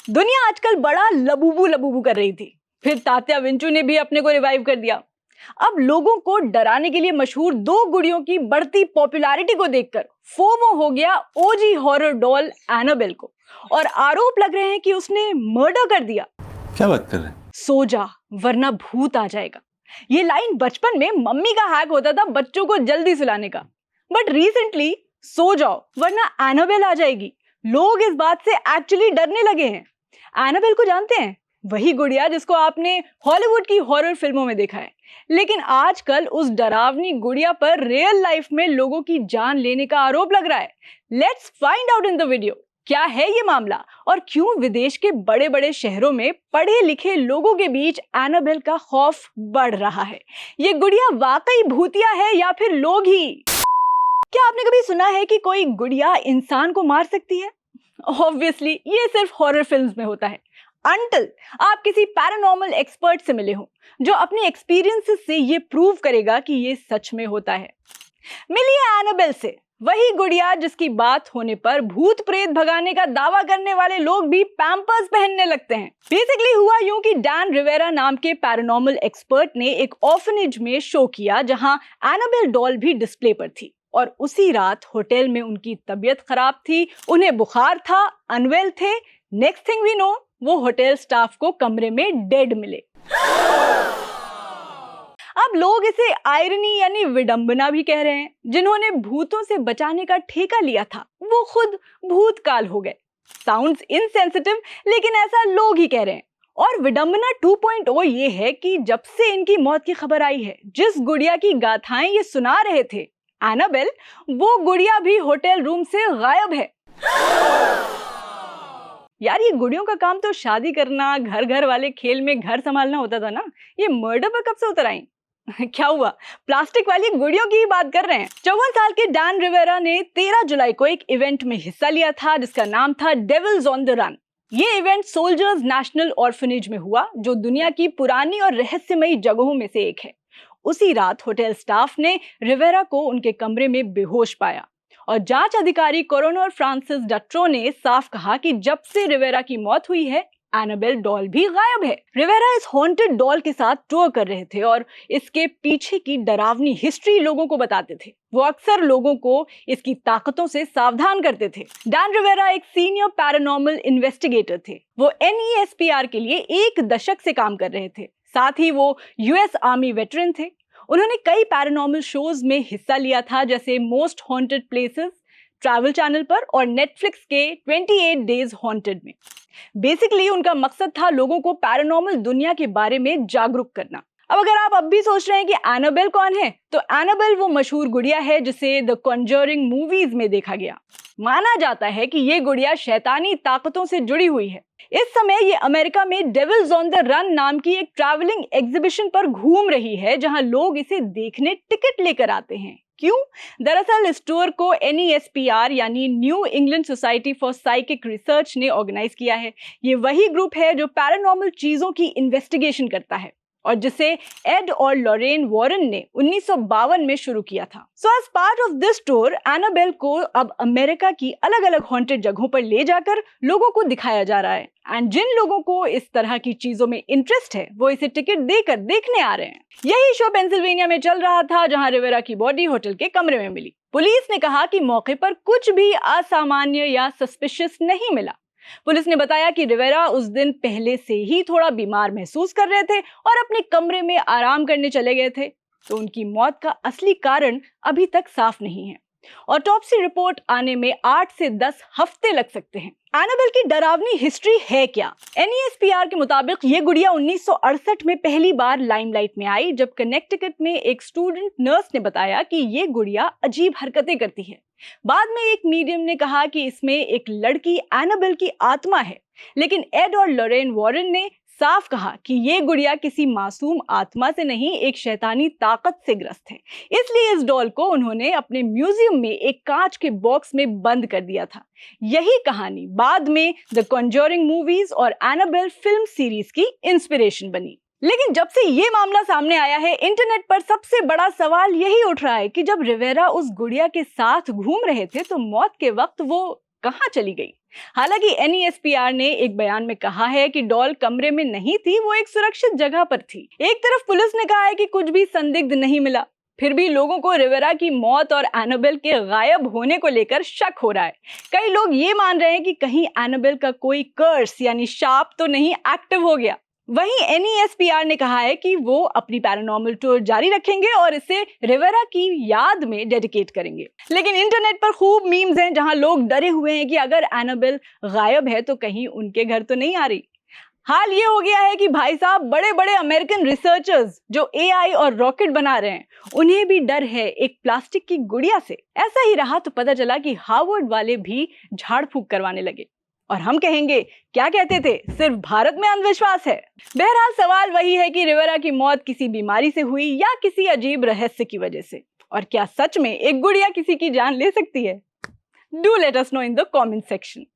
दुनिया आजकल बड़ा लबूबू लबूबू कर रही थी, फिर तात्या विंचू ने भी अपने को रिवाइव कर दिया। अब लोगों को डराने के लिए मशहूर दो गुड़ियों की बढ़ती पॉपुलैरिटी को देखकर फोमो हो गया ओजी हॉरर डॉल एनाबेल को, और आरोप लग रहे हैं कि उसने मर्डर कर दिया। क्या बात कर रहे हैं? सो जा वरना भूत आ जाएगा। ये लाइन बचपन में मम्मी का हैक होता था बच्चों को जल्दी सुलाने का, बट रिसेंटली सो जाओ वरना एनाबेल आ जाएगी, लोग इस बात से एक्चुअली डरने लगे हैं। एनाबेल को जानते हैं, वही गुड़िया जिसको आपने हॉलीवुड की हॉरर फिल्मों में देखा है, लेकिन आजकल उस डरावनी गुड़िया पर रियल लाइफ में लोगों की जान लेने का आरोप लग रहा है। Let's find out in the video क्या है ये मामला और क्यों विदेश के बड़े बड़े शहरों में पढ़े लिखे लोगों के बीच एनाबेल का खौफ बढ़ रहा है। ये गुड़िया वाकई भूतिया है या फिर लोग ही? क्या आपने कभी सुना है कि कोई गुड़िया इंसान को मार सकती है? ऑब्वियसली ये सिर्फ हॉरर फिल्म्स में होता है, अंटिल आप किसी पैरानॉर्मल एक्सपर्ट से मिले हो जो अपने एक्सपीरियंसेस से ये प्रूव करेगा कि ये सच में होता है। मिलिए एनाबेल से, वही गुड़िया जिसकी बात होने पर भूत प्रेत भगाने का दावा करने वाले लोग भी पैम्पर्स पहनने लगते हैं। बेसिकली हुआ यूं कि डैन रिवेरा नाम के पैरानॉर्मल एक्सपर्ट ने एक ऑर्फनेज में शो किया जहां एनाबेल डॉल भी डिस्प्ले पर थी, और उसी रात होटल में उनकी तबीयत खराब थी, उन्हें बुखार था, अनवेल थे। नेक्स्ट थिंग वी नो, वो होटल स्टाफ को कमरे में डेड मिले। अब लोग इसे आयरनी यानी विडंबना भी कह रहे हैं। जिन्होंने भूतों से बचाने का ठेका लिया था वो खुद भूतकाल हो गए। साउंड्स इनसेंसिटिव, लेकिन ऐसा लोग ही कह रहे हैं। और विडंबना 2.0 ये है कि जब से इनकी मौत की खबर आई है, जिस गुड़िया की गाथाएं ये सुना रहे थे एनाबेल, वो गुड़िया भी होटल रूम से गायब है। यार ये गुड़ियों का काम तो शादी करना, घर घर वाले खेल में घर संभालना होता था ना, ये मर्डर पर कब से उतर आई? क्या हुआ, प्लास्टिक वाली गुड़ियों की ही बात कर रहे हैं। 54 साल के डैन रिवेरा ने 13 जुलाई को एक इवेंट में हिस्सा लिया था जिसका नाम था डेविल्स ऑन द रन। ये इवेंट सोल्जर्स नेशनल ऑर्फनेज में हुआ, जो दुनिया की पुरानी और रहस्यमयी जगहों में से एक है। उसी रात होटल स्टाफ ने रिवेरा को उनके कमरे में बेहोश पाया, और जांच अधिकारी कोरोनर फ्रांसिस डट्रो ने साफ कहा कि जब से रिवेरा की मौत हुई है, एनाबेल डॉल भी गायब है। रिवेरा इस हॉन्टेड डॉल के साथ टूर कर रहे थे और इसके पीछे की डरावनी हिस्ट्री लोगों को बताते थे। वो अक्सर लोगों को इसकी ताकतों से सावधान करते थे। डैन रिवेरा एक सीनियर पैरानॉर्मल इन्वेस्टिगेटर थे। वो NESPR के लिए 1 दशक से काम कर रहे थे। साथ ही वो US आर्मी वेटरन थे। उन्होंने कई पैरानॉर्मल शोज में हिस्सा लिया था, जैसे most haunted places travel channel पर और नेटफ्लिक्स के 28 डेज हॉन्टेड में। बेसिकली उनका मकसद था लोगों को पैरानॉर्मल दुनिया के बारे में जागरूक करना। अब अगर आप अब भी सोच रहे हैं कि एनाबेल कौन है, तो एनाबेल वो मशहूर गुड़िया है जिसे द कॉन्जरिंग मूवीज में देखा गया। माना जाता है कि ये गुड़िया शैतानी ताकतों से जुड़ी हुई है। इस समय ये अमेरिका में डेविल्स ऑन द रन नाम की एक ट्रैवलिंग एग्जीबिशन पर घूम रही है, जहां लोग इसे देखने टिकट लेकर आते हैं। क्यों? दरअसल इस टूर को NESPR यानी new England society for psychic research ने ऑर्गेनाइज किया है। ये वही ग्रुप है जो पैरानॉर्मल चीजों की इन्वेस्टिगेशन करता है और जिसे एड और लॉरेन वॉरेन ने 1952 में शुरू किया था। So as part of this tour, Annabelle को अब अमेरिका की अलग अलग हॉन्टेड जगहों पर ले जाकर लोगों को दिखाया जा रहा है। एंड जिन लोगों को इस तरह की चीजों में इंटरेस्ट है, वो इसे टिकट देकर देखने आ रहे हैं। यही शो पेंसिल्वेनिया में चल रहा था, जहां रिवेरा की बॉडी होटल के कमरे में मिली। पुलिस ने कहा कि मौके पर कुछ भी असामान्य या सस्पिशियस नहीं मिला। पुलिस ने बताया कि रिवेरा उस दिन पहले से ही थोड़ा बीमार महसूस कर रहे थे और अपने कमरे में आराम करने चले गए थे, तो उनकी मौत का असली कारण अभी तक साफ नहीं है। ऑटोप्सी रिपोर्ट आने में 8 से 10 हफ्ते लग सकते हैं। एनाबेल की डरावनी हिस्ट्री है क्या? NESPR के मुताबिक ये गुड़िया 1968 में पहली बार लाइमलाइट में आई, जब कनेक्टिकट में एक स्टूडेंट नर्स ने बताया कि ये गुड़िया अजीब हरकतें करती है। बाद में एक मीडियम ने कहा कि इसमें एक लड़की एनाबेल की आत्मा है, लेकिन एड और लॉरेन वॉरेन ने साफ कहा कि ये गुड़िया किसी मासूम आत्मा से नहीं, एक शैतानी ताकत से ग्रस्त है। इसलिए इस डॉल को उन्होंने अपने म्यूजियम में एक कांच के बॉक्स में बंद कर दिया था। यही कहानी बाद में द कॉन्जरिंग मूवीज और एनाबेल फिल्म सीरीज की इंस्पिरेशन बनी। लेकिन जब से ये मामला सामने आया है, इंटरनेट पर सबसे बड़ा सवाल यही उठ रहा है कि जब रिवेरा उस गुड़िया के साथ घूम रहे थे, तो मौत के वक्त वो कहाँ चली गई। हालांकि NESPR ने एक बयान में कहा है कि डॉल कमरे में नहीं थी, वो एक सुरक्षित जगह पर थी। एक तरफ पुलिस ने कहा है कि कुछ भी संदिग्ध नहीं मिला, फिर भी लोगों को रिवेरा की मौत और एनाबेल के गायब होने को लेकर शक हो रहा है। कई लोग ये मान रहे हैं कि कहीं एनाबेल का कोई कर्स यानी शाप तो नहीं एक्टिव हो गया। वहीं NESPR ने कहा है कि वो अपनी पैरानॉर्मल टूर जारी रखेंगे और इसे रिवेरा की याद में डेडिकेट करेंगे। लेकिन इंटरनेट पर खूब मीम्स हैं जहां लोग डरे हुए हैं कि अगर एनाबेल गायब है तो कहीं उनके घर तो नहीं आ रही। हाल ये हो गया है कि भाई साहब, बड़े बड़े अमेरिकन रिसर्चर्स जो AI और रॉकेट बना रहे हैं, उन्हें भी डर है एक प्लास्टिक की गुड़िया से। ऐसा ही रहा तो पता चला कि हार्वर्ड वाले भी झाड़ फूक करवाने लगे। और हम कहेंगे क्या कहते थे, सिर्फ भारत में अंधविश्वास है। बहरहाल सवाल वही है कि रिवेरा की मौत किसी बीमारी से हुई या किसी अजीब रहस्य की वजह से, और क्या सच में एक गुड़िया किसी की जान ले सकती है? Do let us know in the comment section.